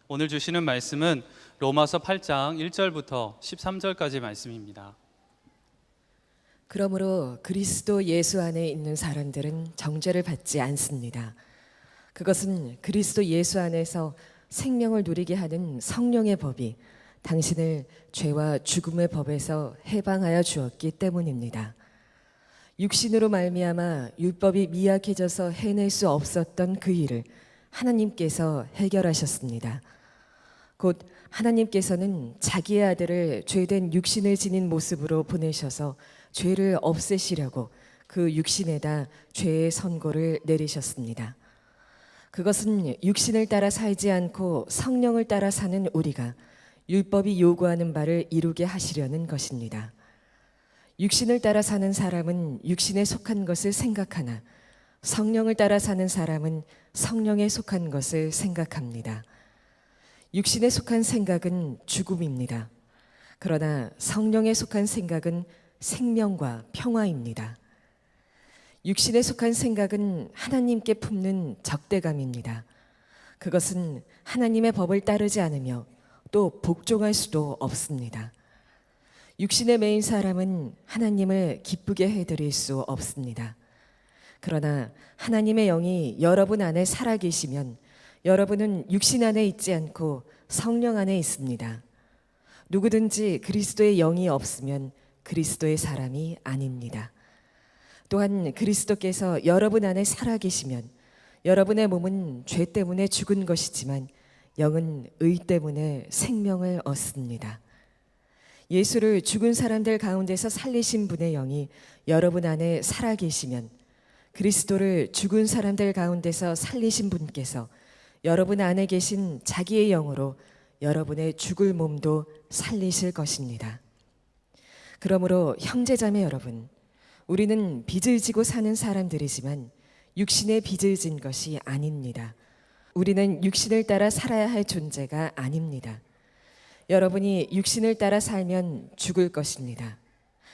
오늘 주시는 말씀은 로마서 8장 1절부터 13절까지 말씀입니다. 그러므로 그리스도 예수 안에 있는 사람들은 정죄를 받지 않습니다. 그것은 그리스도 예수 안에서 생명을 누리게 하는 성령의 법이 당신을 죄와 죽음의 법에서 해방하여 주었기 때문입니다. 육신으로 말미암아 율법이 미약해져서 해낼 수 없었던 그 일을 하나님께서 해결하셨습니다. 곧 하나님께서는 자기의 아들을 죄된 육신을 지닌 모습으로 보내셔서 죄를 없애시려고 그 육신에다 죄의 선고를 내리셨습니다. 그것은 육신을 따라 살지 않고 성령을 따라 사는 우리가 율법이 요구하는 바를 이루게 하시려는 것입니다. 육신을 따라 사는 사람은 육신에 속한 것을 생각하나 성령을 따라 사는 사람은 성령에 속한 것을 생각합니다. 육신에 속한 생각은 죽음입니다. 그러나 성령에 속한 생각은 생명과 평화입니다. 육신에 속한 생각은 하나님께 품는 적대감입니다. 그것은 하나님의 법을 따르지 않으며 또 복종할 수도 없습니다. 육신에 매인 사람은 하나님을 기쁘게 해드릴 수 없습니다. 그러나 하나님의 영이 여러분 안에 살아계시면 여러분은 육신 안에 있지 않고 성령 안에 있습니다. 누구든지 그리스도의 영이 없으면 그리스도의 사람이 아닙니다. 또한 그리스도께서 여러분 안에 살아계시면 여러분의 몸은 죄 때문에 죽은 것이지만 영은 의 때문에 생명을 얻습니다. 예수를 죽은 사람들 가운데서 살리신 분의 영이 여러분 안에 살아계시면 그리스도를 죽은 사람들 가운데서 살리신 분께서 여러분 안에 계신 자기의 영으로 여러분의 죽을 몸도 살리실 것입니다. 그러므로 형제자매 여러분, 우리는 빚을 지고 사는 사람들이지만 육신의 빚을 진 것이 아닙니다. 우리는 육신을 따라 살아야 할 존재가 아닙니다. 여러분이 육신을 따라 살면 죽을 것입니다.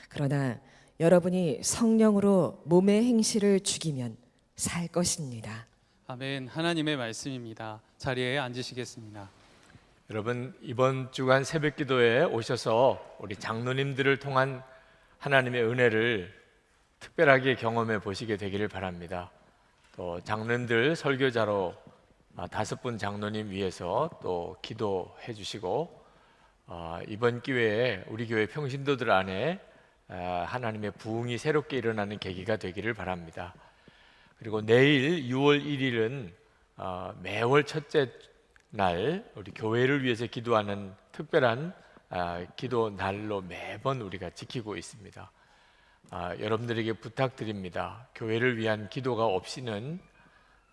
그러나 여러분이 성령으로 몸의 행실을 죽이면 살 것입니다. 아멘. 하나님의 말씀입니다. 자리에 앉으시겠습니다. 여러분, 이번 주간 새벽 기도에 오셔서 우리 장로님들을 통한 하나님의 은혜를 특별하게 경험해 보시게 되기를 바랍니다. 또 장로님들 설교자로 5분 장로님 위해서 또 기도해 주시고, 이번 기회에 우리 교회 평신도들 안에 하나님의 부흥이 새롭게 일어나는 계기가 되기를 바랍니다. 그리고 내일 6월 1일은 매월 첫째 날 우리 교회를 위해서 기도하는 특별한 기도 날로 매번 우리가 지키고 있습니다. 여러분들에게 부탁드립니다. 교회를 위한 기도가 없이는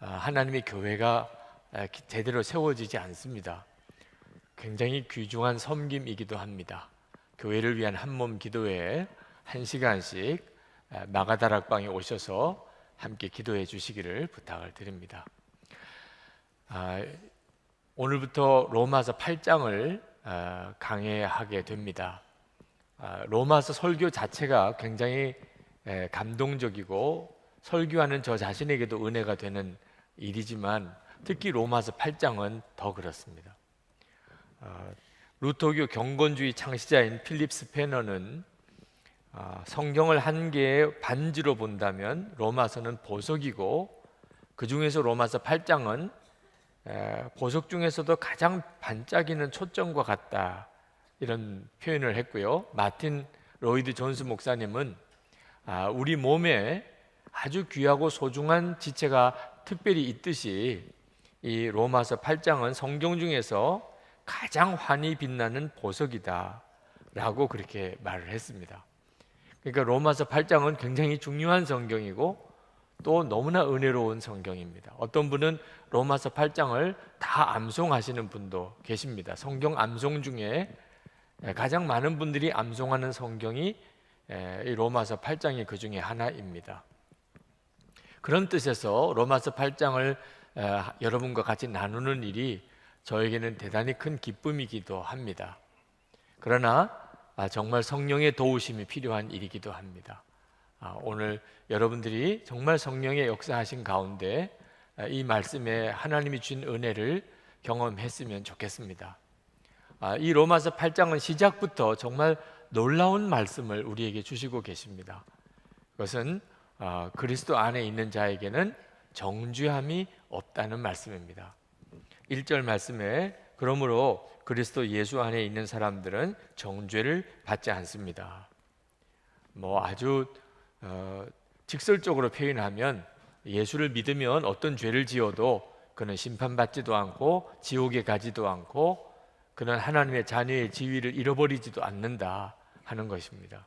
하나님의 교회가 제대로 세워지지 않습니다. 굉장히 귀중한 섬김이기도 합니다. 교회를 위한 한몸 기도회에 1시간씩 마가다락방에 오셔서 함께 기도해 주시기를 부탁을 드립니다. 오늘부터 로마서 8장을 강해하게 됩니다. 로마서 설교 자체가 굉장히 감동적이고 설교하는 저 자신에게도 은혜가 되는 일이지만 특히 로마서 8장은 더 그렇습니다. 루터교 경건주의 창시자인 필립 스페너는 성경을 한 개의 반지로 본다면 로마서는 보석이고 그 중에서 로마서 8장은 보석 중에서도 가장 반짝이는 초점과 같다, 이런 표현을 했고요. 마틴 로이드 존스 목사님은 우리 몸에 아주 귀하고 소중한 지체가 특별히 있듯이 이 로마서 8장은 성경 중에서 가장 환히 빛나는 보석이다 라고 그렇게 말을 했습니다. 그러니까 로마서 8장은 굉장히 중요한 성경이고 또 너무나 은혜로운 성경입니다. 어떤 분은 로마서 8장을 다 암송하시는 분도 계십니다. 성경 암송 중에 가장 많은 분들이 암송하는 성경이 이 로마서 8장이 그 중에 하나입니다. 그런 뜻에서 로마서 8장을 여러분과 같이 나누는 일이 저에게는 대단히 큰 기쁨이기도 합니다. 그러나 정말 성령의 도우심이 필요한 일이기도 합니다. 오늘 여러분들이 정말 성령의 역사하신 가운데 이 말씀에 하나님이 주신 은혜를 경험했으면 좋겠습니다. 이 로마서 8장은 시작부터 정말 놀라운 말씀을 우리에게 주시고 계십니다. 그것은 그리스도 안에 있는 자에게는 정죄함이 없다는 말씀입니다. 1절 말씀에 그러므로 그리스도 예수 안에 있는 사람들은 정죄를 받지 않습니다. 아주 직설적으로 표현하면 예수를 믿으면 어떤 죄를 지어도 그는 심판받지도 않고 지옥에 가지도 않고 그는 하나님의 자녀의 지위를 잃어버리지도 않는다 하는 것입니다.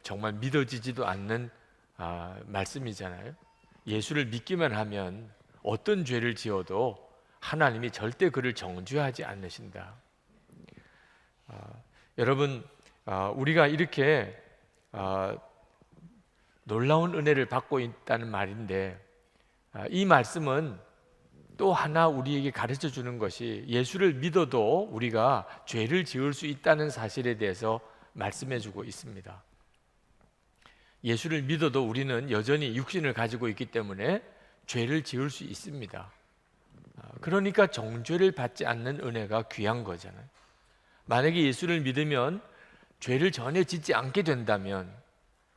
정말 믿어지지도 않는 말씀이잖아요. 예수를 믿기만 하면 어떤 죄를 지어도 하나님이 절대 그를 정죄하지 않으신다. 여러분, 우리가 이렇게 놀라운 은혜를 받고 있다는 말인데, 이 말씀은 또 하나 우리에게 가르쳐 주는 것이 예수를 믿어도 우리가 죄를 지을 수 있다는 사실에 대해서 말씀해 주고 있습니다. 예수를 믿어도 우리는 여전히 육신을 가지고 있기 때문에 죄를 지을 수 있습니다. 그러니까 정죄를 받지 않는 은혜가 귀한 거잖아요. 만약에 예수를 믿으면 죄를 전혀 짓지 않게 된다면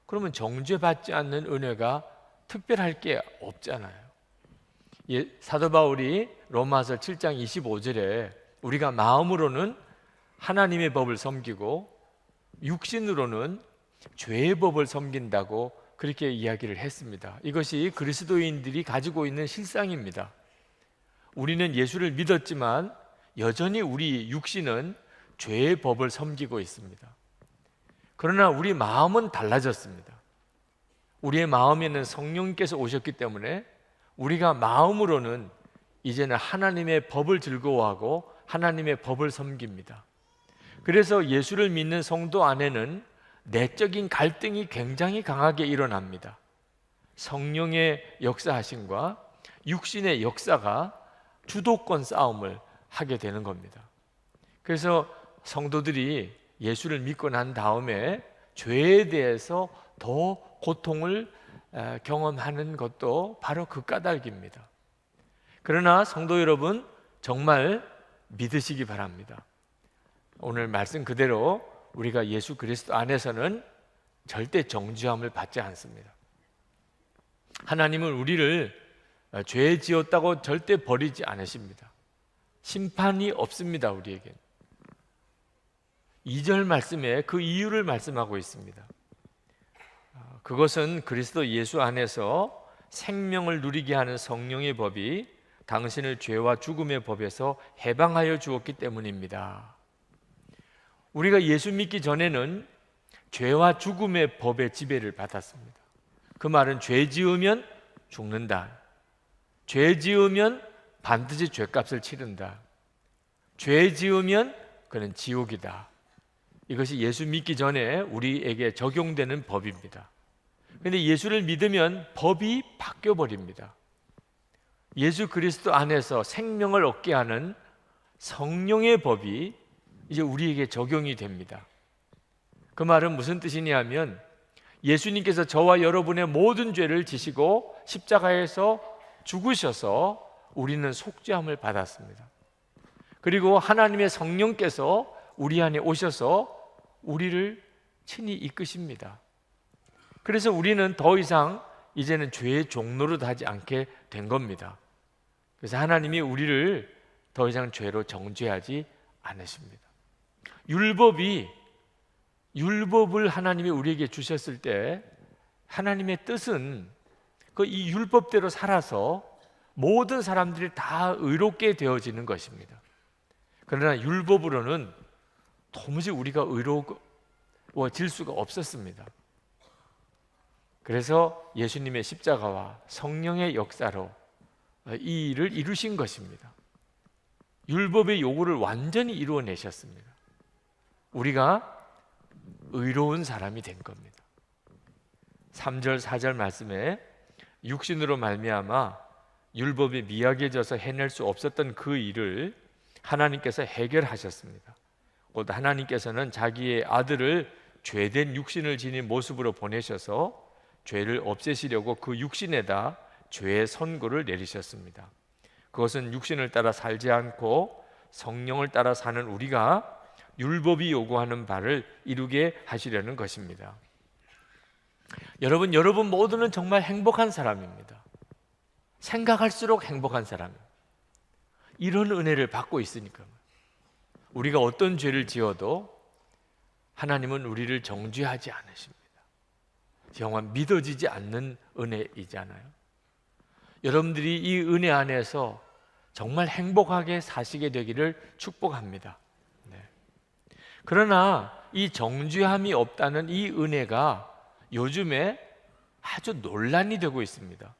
그러면 정죄받지 않는 은혜가 특별할 게 없잖아요. 사도 바울이 로마서 7장 25절에 우리가 마음으로는 하나님의 법을 섬기고 육신으로는 죄의 법을 섬긴다고 그렇게 이야기를 했습니다. 이것이 그리스도인들이 가지고 있는 실상입니다. 우리는 예수를 믿었지만 여전히 우리 육신은 죄의 법을 섬기고 있습니다. 그러나 우리 마음은 달라졌습니다. 우리의 마음에는 성령께서 오셨기 때문에 우리가 마음으로는 이제는 하나님의 법을 즐거워하고 하나님의 법을 섬깁니다. 그래서 예수를 믿는 성도 안에는 내적인 갈등이 굉장히 강하게 일어납니다. 성령의 역사하심과 육신의 역사가 주도권 싸움을 하게 되는 겁니다. 그래서 성도들이 예수를 믿고 난 다음에 죄에 대해서 더 고통을 경험하는 것도 바로 그 까닭입니다. 그러나 성도 여러분, 정말 믿으시기 바랍니다. 오늘 말씀 그대로 우리가 예수 그리스도 안에서는 절대 정죄함을 받지 않습니다. 하나님은 우리를 죄 지었다고 절대 버리지 않으십니다. 심판이 없습니다. 우리에게 2절 말씀에 그 이유를 말씀하고 있습니다. 그것은 그리스도 예수 안에서 생명을 누리게 하는 성령의 법이 당신을 죄와 죽음의 법에서 해방하여 주었기 때문입니다. 우리가 예수 믿기 전에는 죄와 죽음의 법의 지배를 받았습니다. 그 말은 죄 지으면 죽는다. 죄 지으면 반드시 죄값을 치른다. 죄 지으면 그는 지옥이다. 이것이 예수 믿기 전에 우리에게 적용되는 법입니다. 그런데 예수를 믿으면 법이 바뀌어 버립니다. 예수 그리스도 안에서 생명을 얻게 하는 성령의 법이 이제 우리에게 적용이 됩니다. 그 말은 무슨 뜻이냐면 예수님께서 저와 여러분의 모든 죄를 지시고 십자가에서 죽으셔서 우리는 속죄함을 받았습니다. 그리고 하나님의 성령께서 우리 안에 오셔서 우리를 친히 이끄십니다. 그래서 우리는 더 이상 이제는 죄의 종노릇 하지 않게 된 겁니다. 그래서 하나님이 우리를 더 이상 죄로 정죄하지 않으십니다. 율법을 하나님이 우리에게 주셨을 때 하나님의 뜻은 이 율법대로 살아서 모든 사람들이 다 의롭게 되어지는 것입니다. 그러나 율법으로는 도무지 우리가 의로워질 수가 없었습니다. 그래서 예수님의 십자가와 성령의 역사로 이 일을 이루신 것입니다. 율법의 요구를 완전히 이루어내셨습니다. 우리가 의로운 사람이 된 겁니다. 3절 4절 말씀에 육신으로 말미암아 율법이 미약해져서 해낼 수 없었던 그 일을 하나님께서 해결하셨습니다. 곧 하나님께서는 자기의 아들을 죄된 육신을 지닌 모습으로 보내셔서 죄를 없애시려고 그 육신에다 죄의 선고를 내리셨습니다. 그것은 육신을 따라 살지 않고 성령을 따라 사는 우리가 율법이 요구하는 바를 이루게 하시려는 것입니다. 여러분 모두는 정말 행복한 사람입니다. 생각할수록 행복한 사람입니다. 이런 은혜를 받고 있으니까 우리가 어떤 죄를 지어도 하나님은 우리를 정죄하지 않으십니다. 정말 믿어지지 않는 은혜이잖아요. 여러분들이 이 은혜 안에서 정말 행복하게 사시게 되기를 축복합니다. 네. 그러나 이 정죄함이 없다는 이 은혜가 요즘에 아주 논란이 되고 있습니다.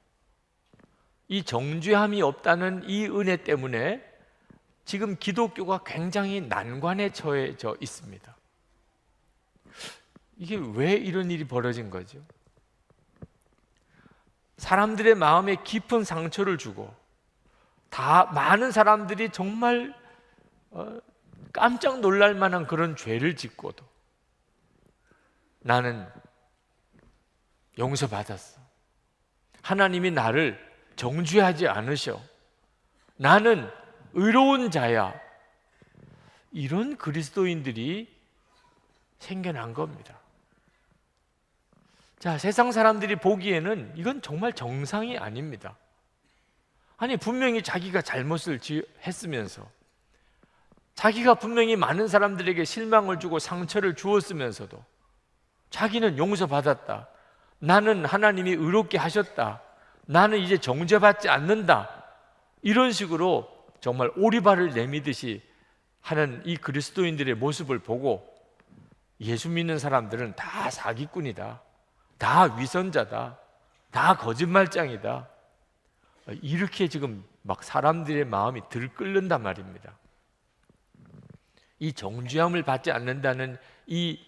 이 정죄함이 없다는 이 은혜 때문에 지금 기독교가 굉장히 난관에 처해져 있습니다. 이게 왜 이런 일이 벌어진 거죠? 사람들의 마음에 깊은 상처를 주고 많은 사람들이 정말 깜짝 놀랄 만한 그런 죄를 짓고도 나는 용서받았어. 하나님이 나를 정죄하지 않으셔. 나는 의로운 자야. 이런 그리스도인들이 생겨난 겁니다. 자, 세상 사람들이 보기에는 이건 정말 정상이 아닙니다. 아니, 분명히 자기가 잘못을 했으면서, 자기가 분명히 많은 사람들에게 실망을 주고 상처를 주었으면서도 자기는 용서받았다. 나는 하나님이 의롭게 하셨다. 나는 이제 정죄받지 않는다. 이런 식으로 정말 오리발을 내미듯이 하는 이 그리스도인들의 모습을 보고 예수 믿는 사람들은 다 사기꾼이다. 다 위선자다. 다 거짓말장이다. 이렇게 지금 막 사람들의 마음이 들끓는단 말입니다. 이 정죄함을 받지 않는다는 이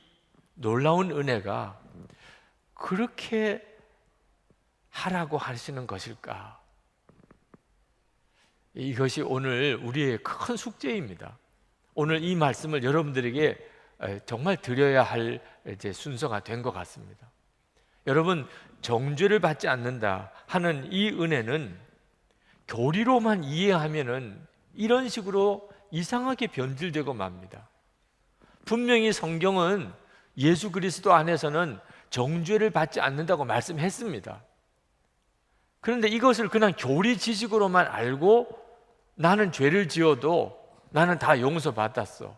놀라운 은혜가 그렇게 하라고 하시는 것일까? 이것이 오늘 우리의 큰 숙제입니다. 오늘 이 말씀을 여러분들에게 정말 드려야 할 이제 순서가 된 것 같습니다. 여러분, 정죄를 받지 않는다 하는 이 은혜는 교리로만 이해하면은 이런 식으로 이상하게 변질되고 맙니다. 분명히 성경은 예수 그리스도 안에서는 정죄를 받지 않는다고 말씀했습니다. 그런데 이것을 그냥 교리 지식으로만 알고 나는 죄를 지어도 나는 다 용서받았어.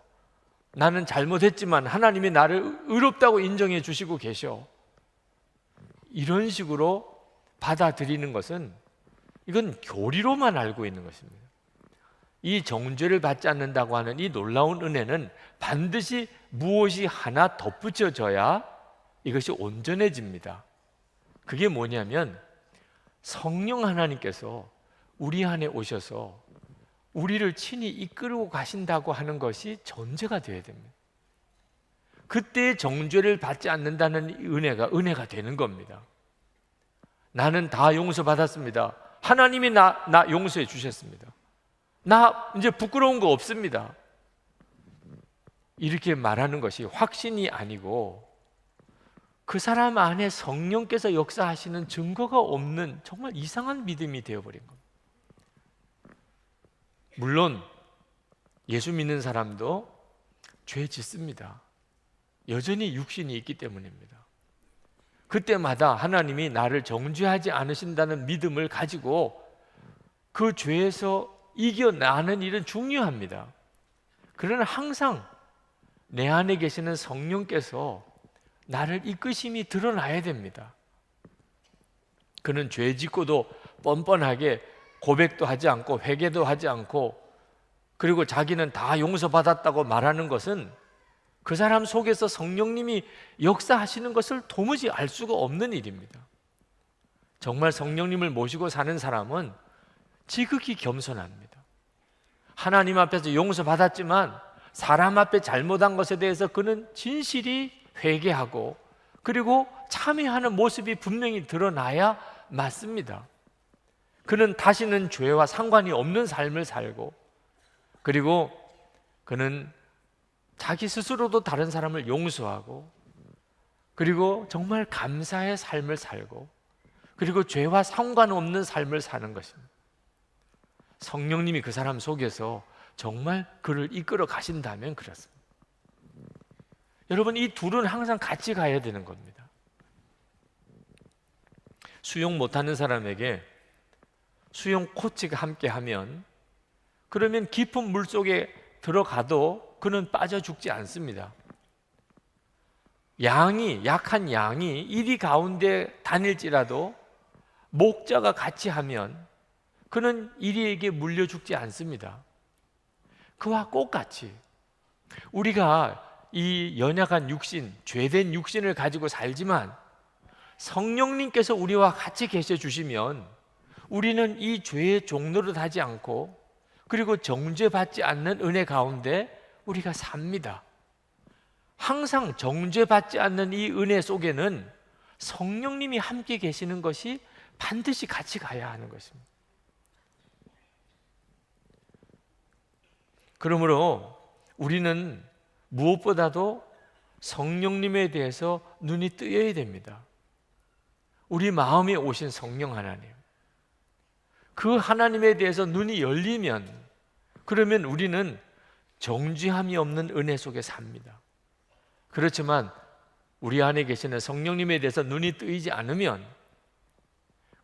나는 잘못했지만 하나님이 나를 의롭다고 인정해 주시고 계셔. 이런 식으로 받아들이는 것은 이건 교리로만 알고 있는 것입니다. 이 정죄를 받지 않는다고 하는 이 놀라운 은혜는 반드시 무엇이 하나 덧붙여져야 이것이 온전해집니다. 그게 뭐냐면 성령 하나님께서 우리 안에 오셔서 우리를 친히 이끌고 가신다고 하는 것이 전제가 되어야 됩니다. 그때 정죄를 받지 않는다는 은혜가 되는 겁니다. 나는 다 용서받았습니다. 하나님이 나 용서해 주셨습니다. 나 이제 부끄러운 거 없습니다. 이렇게 말하는 것이 확신이 아니고 그 사람 안에 성령께서 역사하시는 증거가 없는 정말 이상한 믿음이 되어버린 겁니다. 물론 예수 믿는 사람도 죄 짓습니다. 여전히 육신이 있기 때문입니다. 그때마다 하나님이 나를 정죄하지 않으신다는 믿음을 가지고 그 죄에서 이겨나는 일은 중요합니다. 그러나 항상 내 안에 계시는 성령께서 나를 이끄심이 드러나야 됩니다. 그는 죄 짓고도 뻔뻔하게 고백도 하지 않고 회개도 하지 않고 그리고 자기는 다 용서받았다고 말하는 것은 그 사람 속에서 성령님이 역사하시는 것을 도무지 알 수가 없는 일입니다. 정말 성령님을 모시고 사는 사람은 지극히 겸손합니다. 하나님 앞에서 용서받았지만 사람 앞에 잘못한 것에 대해서 그는 진실이 회개하고 그리고 참회하는 모습이 분명히 드러나야 맞습니다. 그는 다시는 죄와 상관이 없는 삶을 살고 그리고 그는 자기 스스로도 다른 사람을 용서하고 그리고 정말 감사의 삶을 살고 그리고 죄와 상관없는 삶을 사는 것입니다. 성령님이 그 사람 속에서 정말 그를 이끌어 가신다면 그렇습니다. 여러분, 이 둘은 항상 같이 가야 되는 겁니다. 수영 못하는 사람에게 수영 코치가 함께 하면 그러면 깊은 물 속에 들어가도 그는 빠져 죽지 않습니다. 약한 양이 이리 가운데 다닐지라도 목자가 같이 하면 그는 이리에게 물려 죽지 않습니다. 그와 똑같이 우리가 이 연약한 육신, 죄된 육신을 가지고 살지만 성령님께서 우리와 같이 계셔 주시면 우리는 이 죄의 종노릇 하지 않고 그리고 정죄받지 않는 은혜 가운데 우리가 삽니다. 항상 정죄받지 않는 이 은혜 속에는 성령님이 함께 계시는 것이 반드시 같이 가야 하는 것입니다. 그러므로 우리는 무엇보다도 성령님에 대해서 눈이 뜨여야 됩니다. 우리 마음에 오신 성령 하나님, 그 하나님에 대해서 눈이 열리면 그러면 우리는 정죄함이 없는 은혜 속에 삽니다. 그렇지만 우리 안에 계시는 성령님에 대해서 눈이 뜨이지 않으면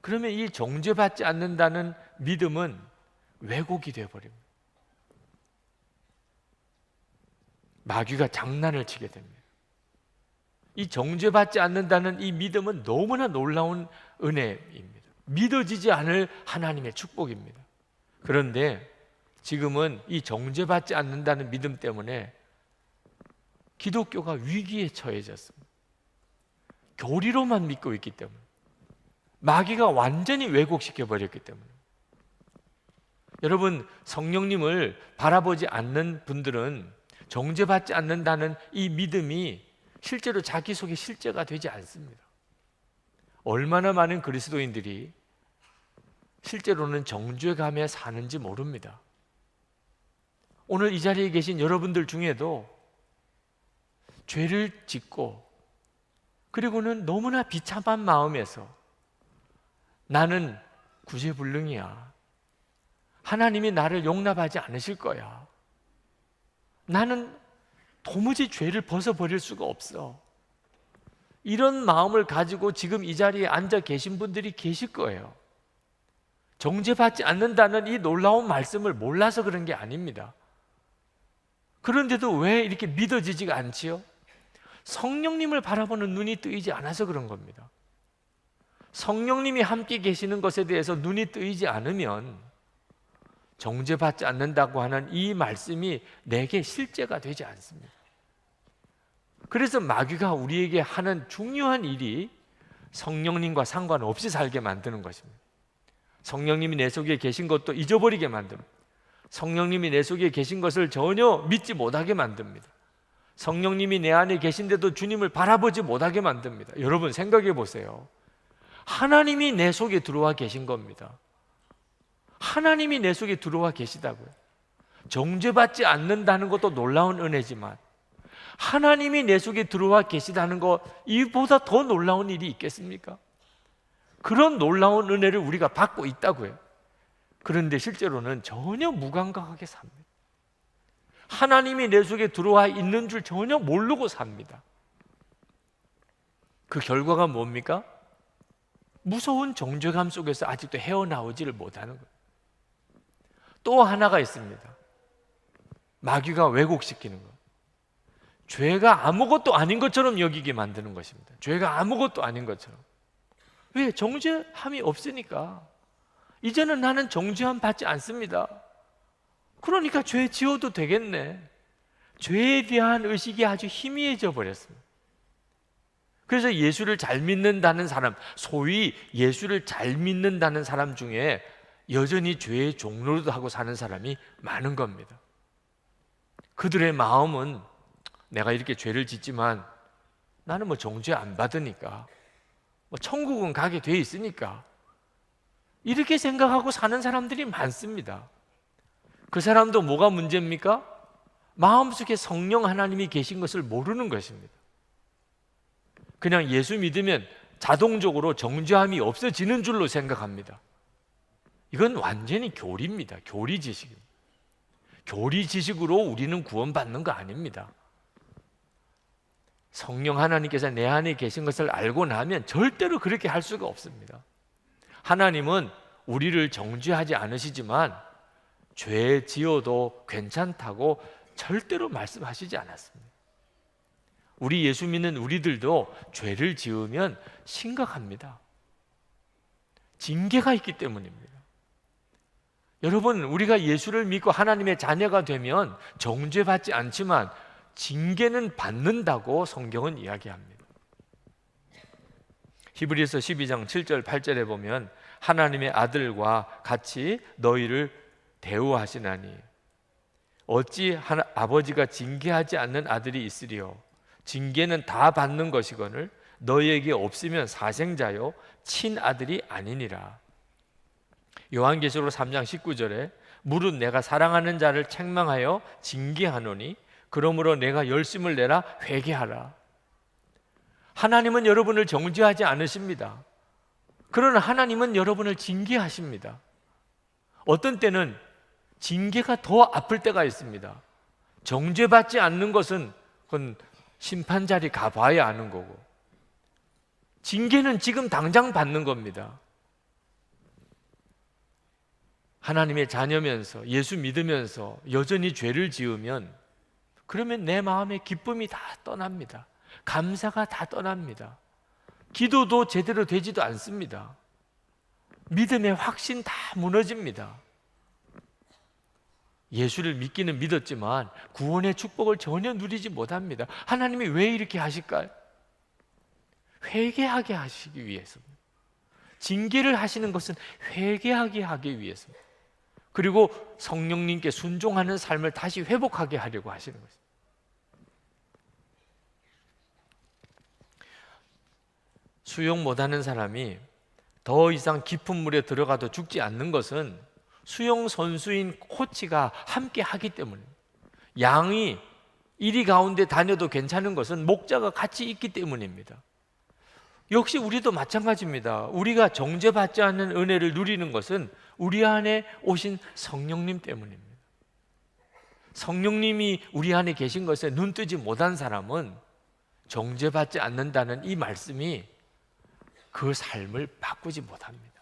그러면 이 정죄받지 않는다는 믿음은 왜곡이 되어버립니다. 마귀가 장난을 치게 됩니다. 이 정죄받지 않는다는 이 믿음은 너무나 놀라운 은혜입니다. 믿어지지 않을 하나님의 축복입니다. 그런데 지금은 이 정죄받지 않는다는 믿음 때문에 기독교가 위기에 처해졌습니다. 교리로만 믿고 있기 때문에, 마귀가 완전히 왜곡시켜 버렸기 때문에. 여러분, 성령님을 바라보지 않는 분들은 정죄받지 않는다는 이 믿음이 실제로 자기 속에 실제가 되지 않습니다. 얼마나 많은 그리스도인들이 실제로는 정죄감에 사는지 모릅니다. 오늘 이 자리에 계신 여러분들 중에도 죄를 짓고 그리고는 너무나 비참한 마음에서 나는 구제불능이야, 하나님이 나를 용납하지 않으실 거야, 나는 도무지 죄를 벗어버릴 수가 없어, 이런 마음을 가지고 지금 이 자리에 앉아 계신 분들이 계실 거예요. 정죄받지 않는다는 이 놀라운 말씀을 몰라서 그런 게 아닙니다. 그런데도 왜 이렇게 믿어지지가 않지요? 성령님을 바라보는 눈이 뜨이지 않아서 그런 겁니다. 성령님이 함께 계시는 것에 대해서 눈이 뜨이지 않으면 정죄받지 않는다고 하는 이 말씀이 내게 실제가 되지 않습니다. 그래서 마귀가 우리에게 하는 중요한 일이 성령님과 상관없이 살게 만드는 것입니다. 성령님이 내 속에 계신 것도 잊어버리게 만듭니다. 성령님이 내 속에 계신 것을 전혀 믿지 못하게 만듭니다. 성령님이 내 안에 계신데도 주님을 바라보지 못하게 만듭니다. 여러분 생각해 보세요. 하나님이 내 속에 들어와 계신 겁니다. 하나님이 내 속에 들어와 계시다고요. 정죄받지 않는다는 것도 놀라운 은혜지만 하나님이 내 속에 들어와 계시다는 것, 이보다 더 놀라운 일이 있겠습니까? 그런 놀라운 은혜를 우리가 받고 있다고요. 그런데 실제로는 전혀 무감각하게 삽니다. 하나님이 내 속에 들어와 있는 줄 전혀 모르고 삽니다. 그 결과가 뭡니까? 무서운 정죄감 속에서 아직도 헤어나오지를 못하는 거예요. 또 하나가 있습니다. 마귀가 왜곡시키는 것. 죄가 아무것도 아닌 것처럼 여기게 만드는 것입니다. 죄가 아무것도 아닌 것처럼. 왜? 정죄함이 없으니까. 이제는 나는 정죄함 받지 않습니다. 그러니까 죄 지어도 되겠네. 죄에 대한 의식이 아주 희미해져 버렸습니다. 그래서 예수를 잘 믿는다는 사람, 소위 예수를 잘 믿는다는 사람 중에 여전히 죄의 종로도 하고 사는 사람이 많은 겁니다. 그들의 마음은 내가 이렇게 죄를 짓지만 나는 뭐 정죄 안 받으니까, 뭐 천국은 가게 돼 있으니까, 이렇게 생각하고 사는 사람들이 많습니다. 그 사람도 뭐가 문제입니까? 마음속에 성령 하나님이 계신 것을 모르는 것입니다. 그냥 예수 믿으면 자동적으로 정죄함이 없어지는 줄로 생각합니다. 이건 완전히 교리입니다. 교리 지식입니다. 교리 지식으로 우리는 구원받는 거 아닙니다. 성령 하나님께서 내 안에 계신 것을 알고 나면 절대로 그렇게 할 수가 없습니다. 하나님은 우리를 정죄하지 않으시지만 죄 지어도 괜찮다고 절대로 말씀하시지 않았습니다. 우리 예수 믿는 우리들도 죄를 지으면 심각합니다. 징계가 있기 때문입니다. 여러분, 우리가 예수를 믿고 하나님의 자녀가 되면 정죄받지 않지만 징계는 받는다고 성경은 이야기합니다. 히브리서 12장 7절 8절에 보면 하나님의 아들과 같이 너희를 대우하시나니 어찌 아버지가 징계하지 않는 아들이 있으리요. 징계는 다 받는 것이거늘 너희에게 없으면 사생자요 친아들이 아니니라. 요한계시록 3장 19절에 무릇 내가 사랑하는 자를 책망하여 징계하노니 그러므로 내가 열심을 내라 회개하라. 하나님은 여러분을 정죄하지 않으십니다. 그러나 하나님은 여러분을 징계하십니다. 어떤 때는 징계가 더 아플 때가 있습니다. 정죄받지 않는 것은 그건 심판자리 가봐야 아는 거고, 징계는 지금 당장 받는 겁니다. 하나님의 자녀면서 예수 믿으면서 여전히 죄를 지으면 그러면 내 마음의 기쁨이 다 떠납니다. 감사가 다 떠납니다. 기도도 제대로 되지도 않습니다. 믿음의 확신 다 무너집니다. 예수를 믿기는 믿었지만 구원의 축복을 전혀 누리지 못합니다. 하나님이 왜 이렇게 하실까요? 회개하게 하시기 위해서입니다. 징계를 하시는 것은 회개하게 하기 위해서입니다. 그리고 성령님께 순종하는 삶을 다시 회복하게 하려고 하시는 것입니다. 수영 못하는 사람이 더 이상 깊은 물에 들어가도 죽지 않는 것은 수영 선수인 코치가 함께 하기 때문입니다. 양이 이리 가운데 다녀도 괜찮은 것은 목자가 같이 있기 때문입니다. 역시 우리도 마찬가지입니다. 우리가 정죄받지 않는 은혜를 누리는 것은 우리 안에 오신 성령님 때문입니다. 성령님이 우리 안에 계신 것에 눈 뜨지 못한 사람은 정죄받지 않는다는 이 말씀이 그 삶을 바꾸지 못합니다.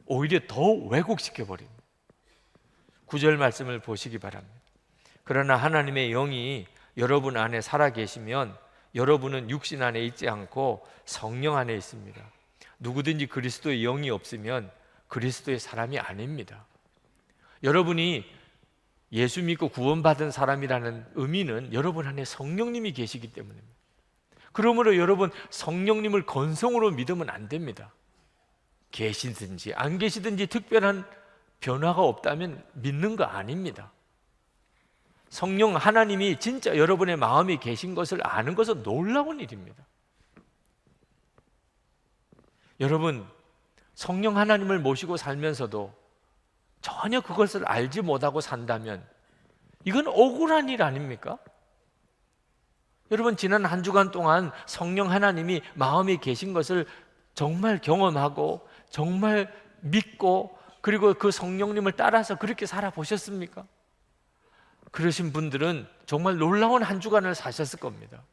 오히려 더 왜곡시켜버립니다. 9절 말씀을 보시기 바랍니다. 그러나 하나님의 영이 여러분 안에 살아계시면 여러분은 육신 안에 있지 않고 성령 안에 있습니다. 누구든지 그리스도의 영이 없으면 그리스도의 사람이 아닙니다. 여러분이 예수 믿고 구원받은 사람이라는 의미는 여러분 안에 성령님이 계시기 때문입니다. 그러므로 여러분 성령님을 건성으로 믿으면 안 됩니다. 계시든지 안 계시든지 특별한 변화가 없다면 믿는 거 아닙니다. 성령 하나님이 진짜 여러분의 마음에 계신 것을 아는 것은 놀라운 일입니다. 여러분, 성령 하나님을 모시고 살면서도 전혀 그것을 알지 못하고 산다면 이건 억울한 일 아닙니까? 여러분, 지난 한 주간 동안 성령 하나님이 마음에 계신 것을 정말 경험하고 정말 믿고 그리고 그 성령님을 따라서 그렇게 살아보셨습니까? 그러신 분들은 정말 놀라운 한 주간을 사셨을 겁니다.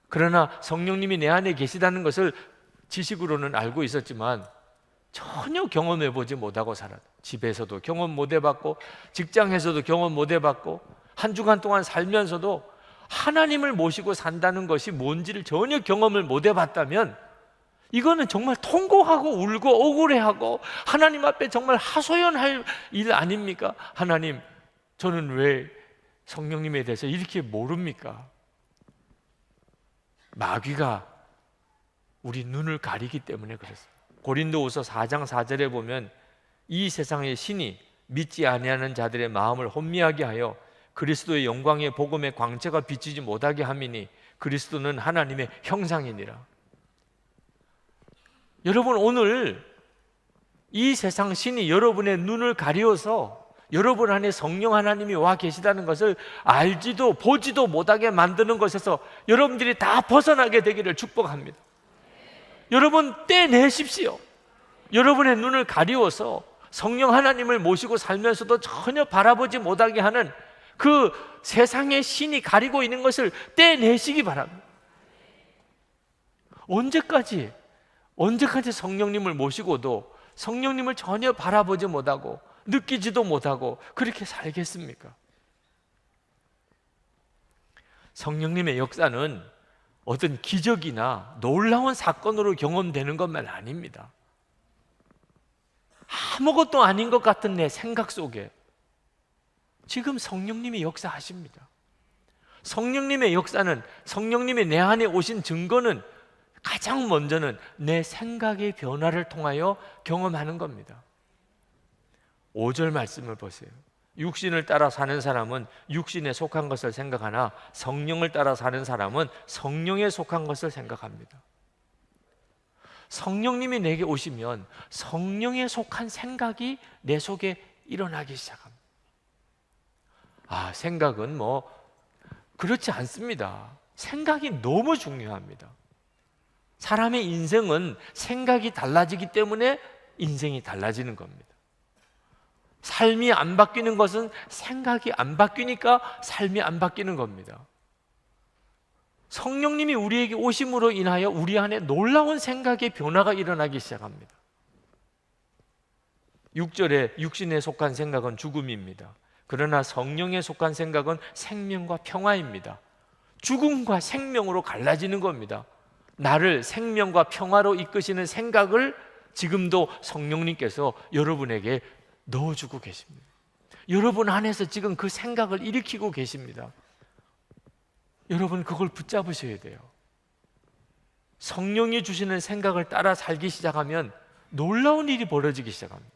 그러나 성령님이 내 안에 계시다는 것을 지식으로는 알고 있었지만 전혀 경험해 보지 못하고 살았다. 집에서도 경험 못 해봤고 직장에서도 경험 못 해봤고 한 주간 동안 살면서도 하나님을 모시고 산다는 것이 뭔지를 전혀 경험을 못 해봤다면 이거는 정말 통곡하고 울고 억울해하고 하나님 앞에 정말 하소연할 일 아닙니까? 하나님, 저는 왜 성령님에 대해서 이렇게 모릅니까? 마귀가 우리 눈을 가리기 때문에 그렇습니다. 고린도후서 4장 4절에 보면 이 세상의 신이 믿지 아니하는 자들의 마음을 혼미하게 하여 그리스도의 영광의 복음의 광채가 비치지 못하게 함이니 그리스도는 하나님의 형상이니라. 여러분, 오늘 이 세상 신이 여러분의 눈을 가리워서 여러분 안에 성령 하나님이 와 계시다는 것을 알지도 보지도 못하게 만드는 것에서 여러분들이 다 벗어나게 되기를 축복합니다. 여러분, 떼내십시오. 여러분의 눈을 가리워서 성령 하나님을 모시고 살면서도 전혀 바라보지 못하게 하는 그 세상의 신이 가리고 있는 것을 떼내시기 바랍니다. 언제까지 성령님을 모시고도 성령님을 전혀 바라보지 못하고 느끼지도 못하고 그렇게 살겠습니까? 성령님의 역사는 어떤 기적이나 놀라운 사건으로 경험되는 것만 아닙니다. 아무것도 아닌 것 같은 내 생각 속에 지금 성령님이 역사하십니다. 성령님의 역사는, 성령님이 내 안에 오신 증거는 가장 먼저는 내 생각의 변화를 통하여 경험하는 겁니다. 5절 말씀을 보세요. 육신을 따라 사는 사람은 육신에 속한 것을 생각하나 성령을 따라 사는 사람은 성령에 속한 것을 생각합니다. 성령님이 내게 오시면 성령에 속한 생각이 내 속에 일어나기 시작합니다. 생각은 그렇지 않습니다. 생각이 너무 중요합니다. 사람의 인생은 생각이 달라지기 때문에 인생이 달라지는 겁니다. 삶이 안 바뀌는 것은 생각이 안 바뀌니까 삶이 안 바뀌는 겁니다. 성령님이 우리에게 오심으로 인하여 우리 안에 놀라운 생각의 변화가 일어나기 시작합니다. 6절에 육신에 속한 생각은 죽음입니다. 그러나 성령에 속한 생각은 생명과 평화입니다. 죽음과 생명으로 갈라지는 겁니다. 나를 생명과 평화로 이끄시는 생각을 지금도 성령님께서 여러분에게 넣어주고 계십니다. 여러분 안에서 지금 그 생각을 일으키고 계십니다. 여러분 그걸 붙잡으셔야 돼요. 성령이 주시는 생각을 따라 살기 시작하면 놀라운 일이 벌어지기 시작합니다.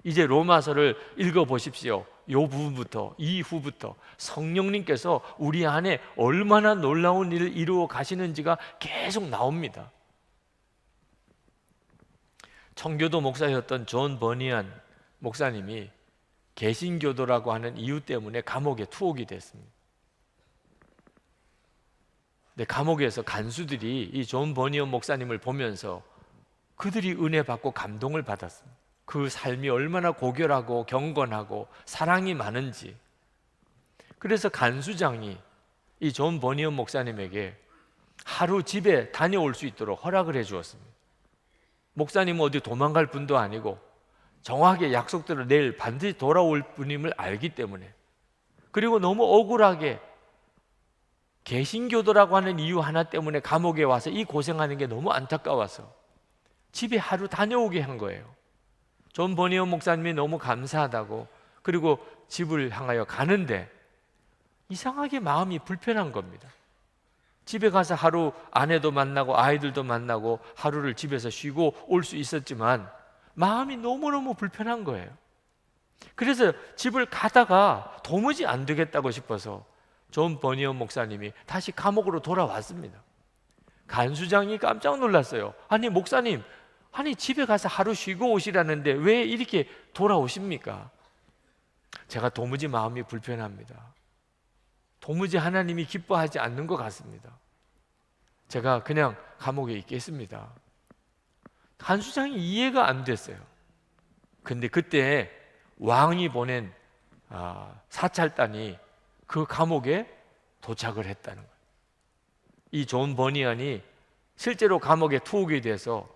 이제 로마서를 읽어보십시오. 이 부분부터, 이후부터 성령님께서 우리 안에 얼마나 놀라운 일을 이루어 가시는지가 계속 나옵니다. 청교도 목사였던 존 버니안 목사님이 개신교도라고 하는 이유 때문에 감옥에 투옥이 됐습니다. 근데 감옥에서 간수들이 이 존 버니언 목사님을 보면서 그들이 은혜 받고 감동을 받았습니다. 그 삶이 얼마나 고결하고 경건하고 사랑이 많은지. 그래서 간수장이 이 존 버니언 목사님에게 하루 집에 다녀올 수 있도록 허락을 해 주었습니다. 목사님은 어디 도망갈 분도 아니고 정확하게 약속대로 내일 반드시 돌아올 분임을 알기 때문에, 그리고 너무 억울하게 개신교도라고 하는 이유 하나 때문에 감옥에 와서 이 고생하는 게 너무 안타까워서 집에 하루 다녀오게 한 거예요. 존 버니언 목사님이 너무 감사하다고, 그리고 집을 향하여 가는데 이상하게 마음이 불편한 겁니다. 집에 가서 하루 아내도 만나고 아이들도 만나고 하루를 집에서 쉬고 올 수 있었지만 마음이 너무너무 불편한 거예요. 그래서 집을 가다가 도무지 안 되겠다고 싶어서 존 버니언 목사님이 다시 감옥으로 돌아왔습니다. 간수장이 깜짝 놀랐어요. 아니 목사님, 집에 가서 하루 쉬고 오시라는데 왜 이렇게 돌아오십니까? 제가 도무지 마음이 불편합니다. 도무지 하나님이 기뻐하지 않는 것 같습니다. 제가 그냥 감옥에 있겠습니다. 간수장이 이해가 안 됐어요. 근데 그때 왕이 보낸 사찰단이 그 감옥에 도착을 했다는 거예요. 이 존 버니언이 실제로 감옥에 투옥이 돼서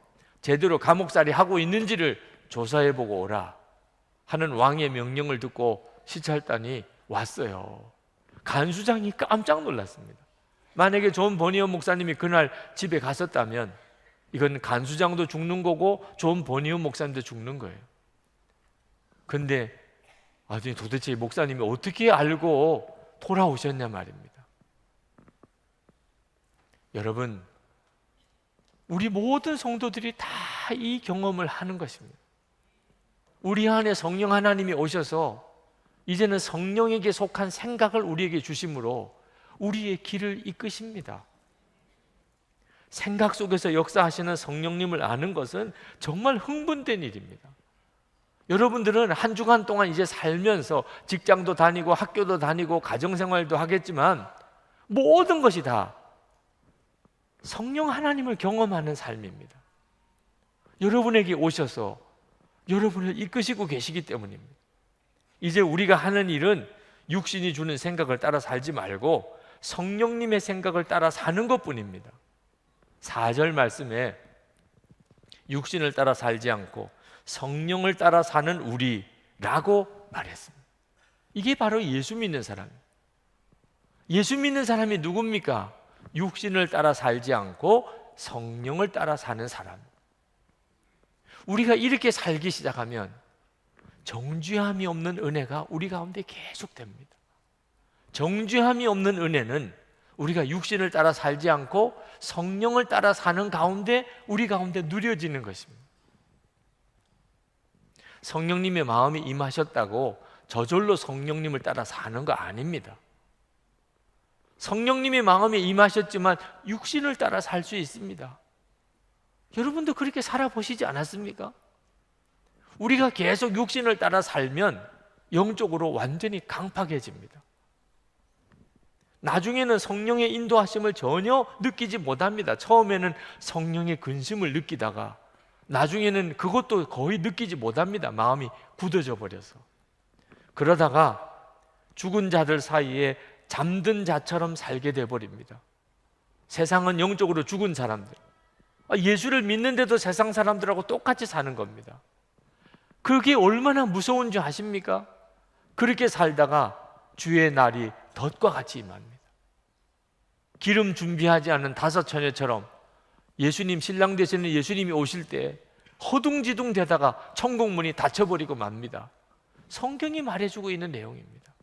제대로 감옥살이 하고 있는지를 조사해보고 오라 하는 왕의 명령을 듣고 시찰단이 왔어요. 간수장이 깜짝 놀랐습니다. 만약에 존 버니언 목사님이 그날 집에 갔었다면 이건 간수장도 죽는 거고 존 버니언 목사님도 죽는 거예요. 근데 도대체 목사님이 어떻게 알고 돌아오셨냐 말입니다. 여러분, 우리 모든 성도들이 다 이 경험을 하는 것입니다. 우리 안에 성령 하나님이 오셔서 이제는 성령에게 속한 생각을 우리에게 주심으로 우리의 길을 이끄십니다. 생각 속에서 역사하시는 성령님을 아는 것은 정말 흥분된 일입니다. 여러분들은 한 주간 동안 이제 살면서 직장도 다니고 학교도 다니고 가정생활도 하겠지만 모든 것이 다 성령 하나님을 경험하는 삶입니다. 여러분에게 오셔서 여러분을 이끄시고 계시기 때문입니다. 이제 우리가 하는 일은 육신이 주는 생각을 따라 살지 말고 성령님의 생각을 따라 사는 것뿐입니다. 4절 말씀에 육신을 따라 살지 않고 성령을 따라 사는 우리라고 말했습니다. 이게 바로 예수 믿는 사람입니다. 예수 믿는 사람이 누굽니까? 육신을 따라 살지 않고 성령을 따라 사는 사람. 우리가 이렇게 살기 시작하면 정죄함이 없는 은혜가 우리 가운데 계속됩니다. 정죄함이 없는 은혜는 우리가 육신을 따라 살지 않고 성령을 따라 사는 가운데 우리 가운데 누려지는 것입니다. 성령님의 마음이 임하셨다고 저절로 성령님을 따라 사는 거 아닙니다. 성령님의 마음이 임하셨지만 육신을 따라 살 수 있습니다. 여러분도 그렇게 살아보시지 않았습니까? 우리가 계속 육신을 따라 살면 영적으로 완전히 강팍해집니다. 나중에는 성령의 인도하심을 전혀 느끼지 못합니다. 처음에는 성령의 근심을 느끼다가 나중에는 그것도 거의 느끼지 못합니다. 마음이 굳어져 버려서. 그러다가 죽은 자들 사이에 잠든 자처럼 살게 돼버립니다. 세상은 영적으로 죽은 사람들, 예수를 믿는데도 세상 사람들하고 똑같이 사는 겁니다. 그게 얼마나 무서운 줄 아십니까? 그렇게 살다가 주의 날이 덫과 같이 임합니다. 기름 준비하지 않은 다섯 처녀처럼 예수님, 신랑 되시는 예수님이 오실 때 허둥지둥 되다가 천국문이 닫혀버리고 맙니다. 성경이 말해주고 있는 내용입니다.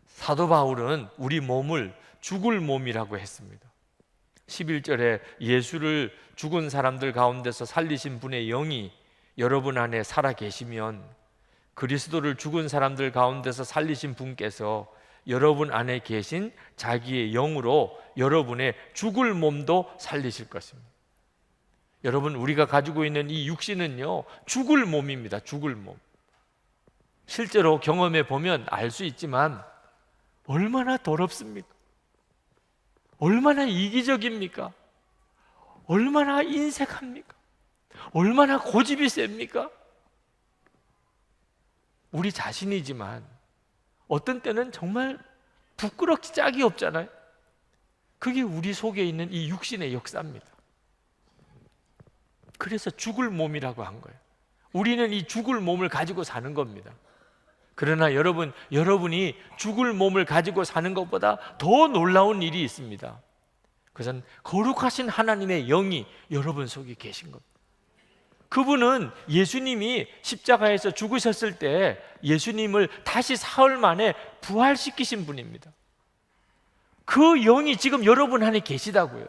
사도 바울은 우리 몸을 죽을 몸이라고 했습니다. 11절에 예수를 죽은 사람들 가운데서 살리신 분의 영이 여러분 안에 살아 계시면 그리스도를 죽은 사람들 가운데서 살리신 분께서 여러분 안에 계신 자기의 영으로 여러분의 죽을 몸도 살리실 것입니다. 여러분, 우리가 가지고 있는 이 육신은요, 죽을 몸입니다. 죽을 몸. 실제로 경험해 보면 알 수 있지만 얼마나 더럽습니까? 얼마나 이기적입니까? 얼마나 인색합니까? 얼마나 고집이 셉니까? 우리 자신이지만 어떤 때는 정말 부끄럽기 짝이 없잖아요. 그게 우리 속에 있는 이 육신의 역사입니다. 그래서 죽을 몸이라고 한 거예요. 우리는 이 죽을 몸을 가지고 사는 겁니다. 그러나 여러분이 죽을 몸을 가지고 사는 것보다 더 놀라운 일이 있습니다. 그것은 거룩하신 하나님의 영이 여러분 속에 계신 겁니다. 그분은 예수님이 십자가에서 죽으셨을 때 예수님을 다시 사흘 만에 부활시키신 분입니다. 그 영이 지금 여러분 안에 계시다고요.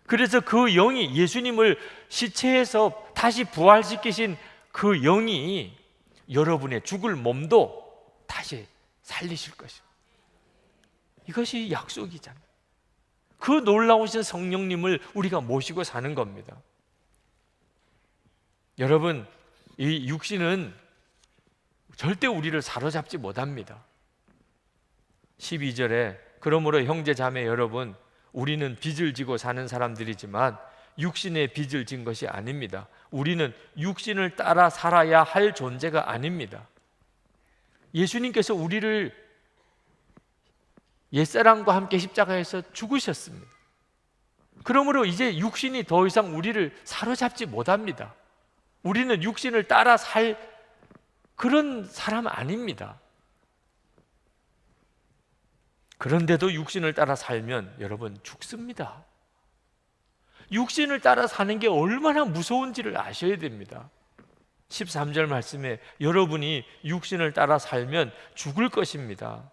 그래서 그 영이, 예수님을 시체에서 다시 부활시키신 그 영이 여러분의 죽을 몸도 다시 살리실 것입니다. 이것이 약속이잖아요. 그 놀라우신 성령님을 우리가 모시고 사는 겁니다. 여러분, 이 육신은 절대 우리를 사로잡지 못합니다. 12절에 그러므로 형제 자매 여러분, 우리는 빚을 지고 사는 사람들이지만 육신의 빚을 진 것이 아닙니다. 우리는 육신을 따라 살아야 할 존재가 아닙니다. 예수님께서 우리를 옛사람과 함께 십자가에서 죽으셨습니다. 그러므로 이제 육신이 더 이상 우리를 사로잡지 못합니다. 우리는 육신을 따라 살 그런 사람 아닙니다. 그런데도 육신을 따라 살면 여러분 죽습니다. 육신을 따라 사는 게 얼마나 무서운지를 아셔야 됩니다. 13절 말씀에 여러분이 육신을 따라 살면 죽을 것입니다.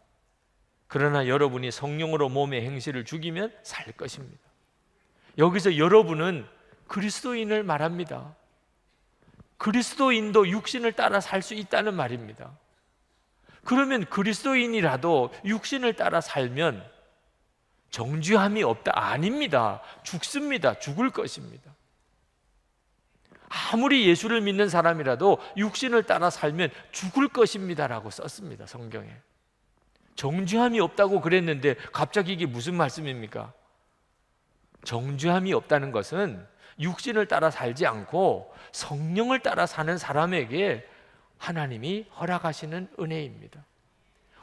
그러나 여러분이 성령으로 몸의 행실을 죽이면 살 것입니다. 여기서 여러분은 그리스도인을 말합니다. 그리스도인도 육신을 따라 살 수 있다는 말입니다. 그러면 그리스도인이라도 육신을 따라 살면 정죄함이 없다? 아닙니다. 죽습니다. 죽을 것입니다. 아무리 예수를 믿는 사람이라도 육신을 따라 살면 죽을 것입니다라고 썼습니다. 성경에. 정죄함이 없다고 그랬는데 갑자기 이게 무슨 말씀입니까? 정죄함이 없다는 것은 육신을 따라 살지 않고 성령을 따라 사는 사람에게 하나님이 허락하시는 은혜입니다.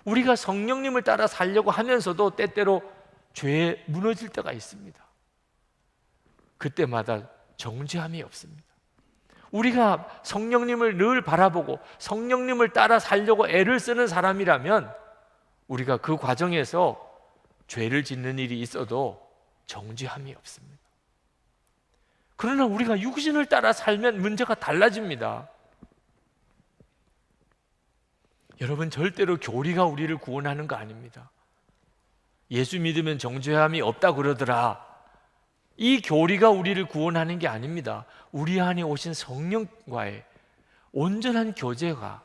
우리가 성령님을 따라 살려고 하면서도 때때로 죄에 무너질 때가 있습니다. 그때마다 정죄함이 없습니다. 우리가 성령님을 늘 바라보고 성령님을 따라 살려고 애를 쓰는 사람이라면 우리가 그 과정에서 죄를 짓는 일이 있어도 정죄함이 없습니다. 그러나 우리가 육신을 따라 살면 문제가 달라집니다. 여러분, 절대로 교리가 우리를 구원하는 거 아닙니다. 예수 믿으면 정죄함이 없다 그러더라. 이 교리가 우리를 구원하는 게 아닙니다. 우리 안에 오신 성령과의 온전한 교제가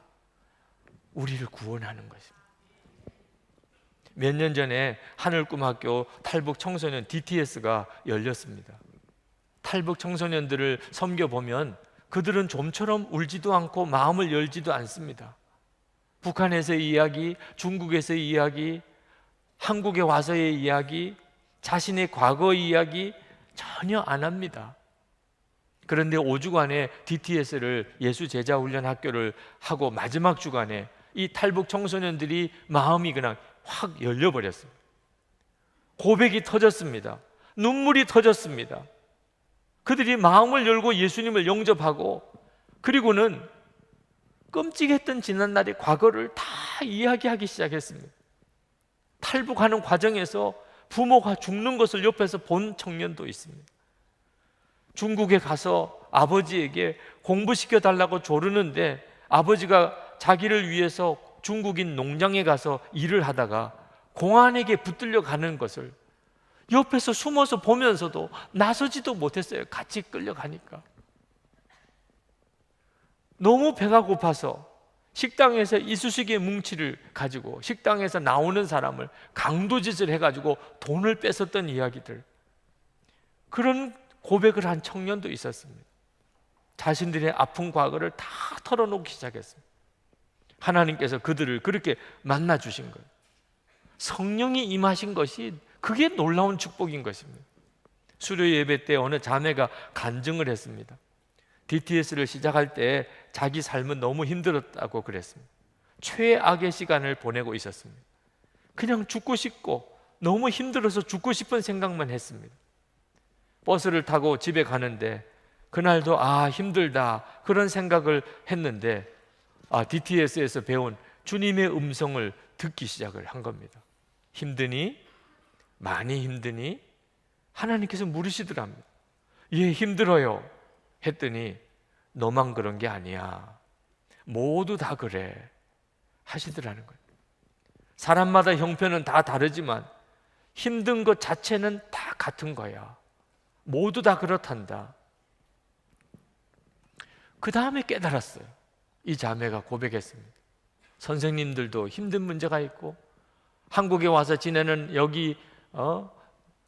우리를 구원하는 것입니다. 몇 년 전에 하늘꿈학교 탈북 청소년 DTS가 열렸습니다. 탈북 청소년들을 섬겨보면 그들은 좀처럼 울지도 않고 마음을 열지도 않습니다. 북한에서의 이야기, 중국에서의 이야기, 한국에 와서의 이야기, 자신의 과거의 이야기 전혀 안 합니다. 그런데 5주간의 DTS를 예수 제자 훈련 학교를 하고 마지막 주간에 이 탈북 청소년들이 마음이 그냥 확 열려버렸어요. 고백이 터졌습니다. 눈물이 터졌습니다. 그들이 마음을 열고 예수님을 영접하고, 그리고는 끔찍했던 지난날의 과거를 다 이야기하기 시작했습니다. 탈북하는 과정에서 부모가 죽는 것을 옆에서 본 청년도 있습니다. 중국에 가서 아버지에게 공부시켜 달라고 조르는데 아버지가 자기를 위해서 중국인 농장에 가서 일을 하다가 공안에게 붙들려 가는 것을 옆에서 숨어서 보면서도 나서지도 못했어요. 같이 끌려가니까. 너무 배가 고파서 식당에서 이쑤시개 뭉치를 가지고 식당에서 나오는 사람을 강도짓을 해가지고 돈을 뺏었던 이야기들, 그런 고백을 한 청년도 있었습니다. 자신들의 아픈 과거를 다 털어놓기 시작했습니다. 하나님께서 그들을 그렇게 만나주신 거예요. 성령이 임하신 것이 그게 놀라운 축복인 것입니다. 수료 예배 때 어느 자매가 간증을 했습니다. DTS를 시작할 때 자기 삶은 너무 힘들었다고 그랬습니다. 최악의 시간을 보내고 있었습니다. 그냥 죽고 싶고 너무 힘들어서 죽고 싶은 생각만 했습니다. 버스를 타고 집에 가는데 그날도 힘들다 그런 생각을 했는데 DTS에서 배운 주님의 음성을 듣기 시작을 한 겁니다. 힘드니? 많이 힘드니? 하나님께서 물으시더랍니다. 예, 힘들어요 했더니 너만 그런 게 아니야, 모두 다 그래 하시더라는 거예요. 사람마다 형편은 다 다르지만 힘든 것 자체는 다 같은 거야. 모두 다 그렇단다. 그 다음에 깨달았어요. 이 자매가 고백했습니다. 선생님들도 힘든 문제가 있고 한국에 와서 지내는 여기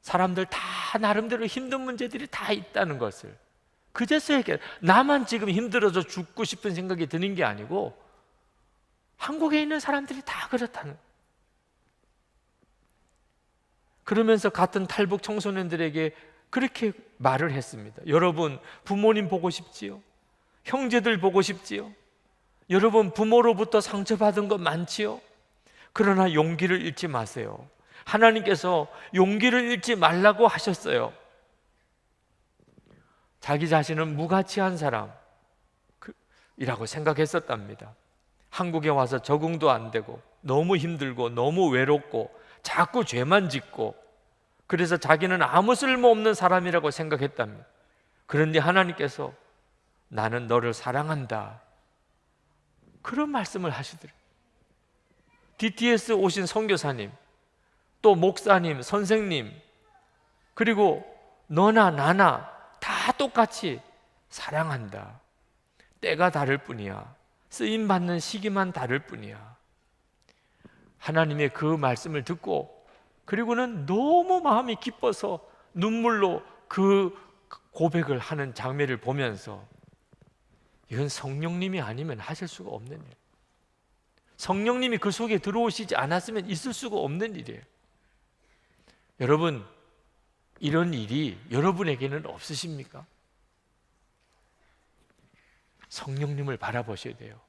사람들 다 나름대로 힘든 문제들이 다 있다는 것을 그제서야 나만 지금 힘들어서 죽고 싶은 생각이 드는 게 아니고 한국에 있는 사람들이 다 그렇다는. 그러면서 같은 탈북 청소년들에게 그렇게 말을 했습니다. 여러분, 부모님 보고 싶지요? 형제들 보고 싶지요? 여러분, 부모로부터 상처받은 것 많지요? 그러나 용기를 잃지 마세요. 하나님께서 용기를 잃지 말라고 하셨어요. 자기 자신은 무가치한 사람이라고 생각했었답니다. 한국에 와서 적응도 안 되고 너무 힘들고 너무 외롭고 자꾸 죄만 짓고 그래서 자기는 아무 쓸모없는 사람이라고 생각했답니다. 그런데 하나님께서 나는 너를 사랑한다 그런 말씀을 하시더래요. DTS 오신 선교사님, 또 목사님, 선생님, 그리고 너나 나나 다 똑같이 사랑한다. 때가 다를 뿐이야. 쓰임받는 시기만 다를 뿐이야. 하나님의 그 말씀을 듣고 그리고는 너무 마음이 기뻐서 눈물로 그 고백을 하는 장면을 보면서 이건 성령님이 아니면 하실 수가 없는 일, 성령님이 그 속에 들어오시지 않았으면 있을 수가 없는 일이에요. 여러분, 이런 일이 여러분에게는 없으십니까? 성령님을 바라보셔야 돼요.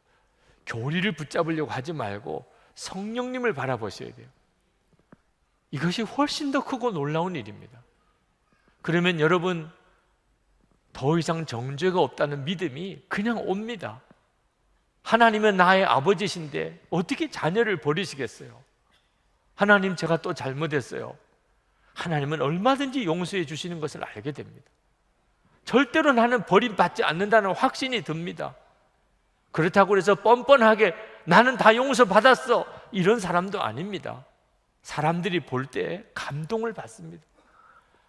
교리를 붙잡으려고 하지 말고 성령님을 바라보셔야 돼요. 이것이 훨씬 더 크고 놀라운 일입니다. 그러면 여러분 더 이상 정죄가 없다는 믿음이 그냥 옵니다. 하나님은 나의 아버지신데 어떻게 자녀를 버리시겠어요? 하나님, 제가 또 잘못했어요. 하나님은 얼마든지 용서해 주시는 것을 알게 됩니다. 절대로 나는 버림받지 않는다는 확신이 듭니다. 그렇다고 해서 뻔뻔하게 나는 다 용서받았어, 이런 사람도 아닙니다. 사람들이 볼 때 감동을 받습니다.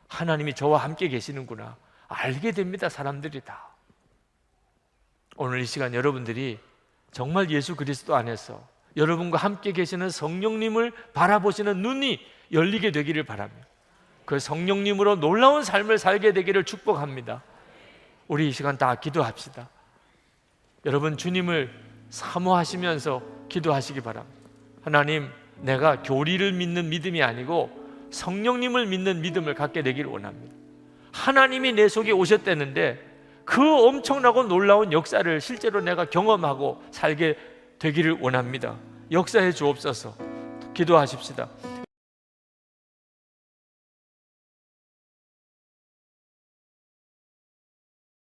하나님이 저와 함께 계시는구나 알게 됩니다. 사람들이 다. 오늘 이 시간 여러분들이 정말 예수 그리스도 안에서 여러분과 함께 계시는 성령님을 바라보시는 눈이 열리게 되기를 바랍니다. 그 성령님으로 놀라운 삶을 살게 되기를 축복합니다. 우리 이 시간 다 기도합시다. 여러분 주님을 사모하시면서 기도하시기 바랍니다. 하나님, 내가 교리를 믿는 믿음이 아니고 성령님을 믿는 믿음을 갖게 되기를 원합니다. 하나님이 내 속에 오셨다는데 그 엄청나고 놀라운 역사를 실제로 내가 경험하고 살게 되기를 원합니다. 역사해 주옵소서. 기도하십시다.